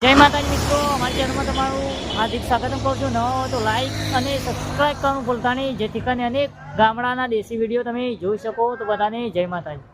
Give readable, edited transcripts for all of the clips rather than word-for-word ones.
જય માતાજી મિત્રો, અમારી ચેનલમાં તમારું હાર્દિક સ્વાગત કરું છું. નવા હોય તો લાઈક અને સબસ્ક્રાઈબ કરવાનું ભૂલતા નહીં, જેથી કરીને અનેક ગામડાના દેશી વિડીયો તમે જોઈ શકો. તો બધાને જય માતાજી.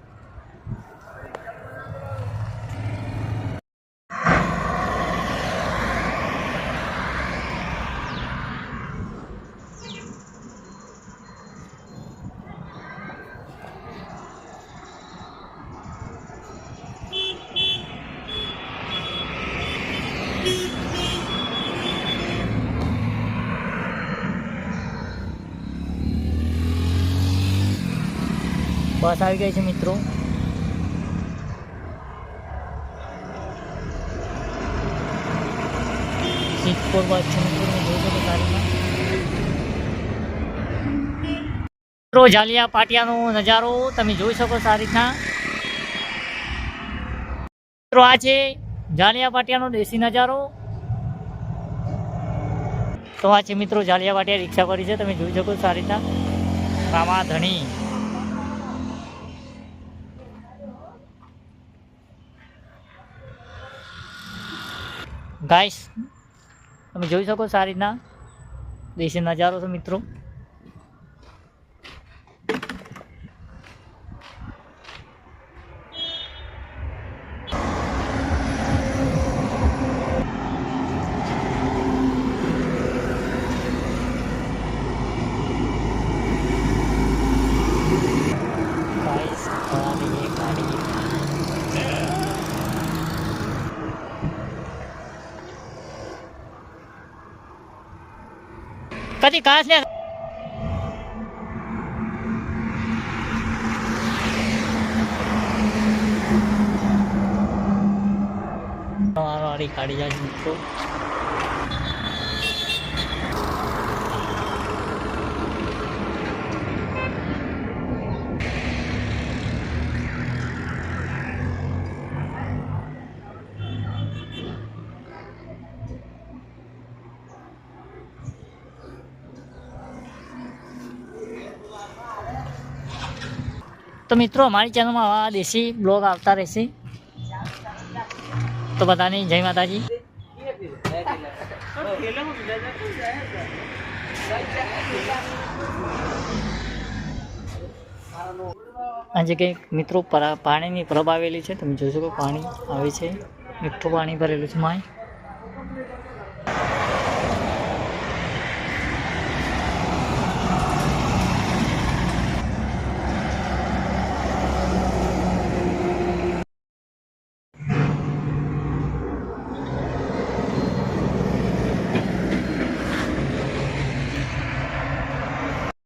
બસ આવી ગઈ છે મિત્રો. સિદ્ધપુર બસ છે મિત્રો, જોઈ શકો ગાડીમાં. મિત્રો જાલિયા પાટિયાનો નજારો તમે જોઈ શકો સારી રીતના. મિત્રો આ છે જાલિયા પાટિયાનો દેશી નજારો. તો આ છે મિત્રો જાલિયા પાટિયા રિક્ષા કરી છે, તમે જોઈ શકો સારી રીતના. રામા ધણી ગાઈસ, તમે જોઈ શકો સારી રીતના દેશી નજારો છે મિત્રો. કદી કાશ ને વાળી કાઢી જાય મિત્રો. તો મિત્રો અમારી ચેનલમાં આવા દેશી બ્લોગ આવતા રહેશે. તો બધાને જય માતાજી. આજે કંઈક મિત્રો પાણીની પરબ આવેલી છે, તમે જોઈ શકો પાણી આવે છે, મીઠું પાણી ભરેલું છે માય.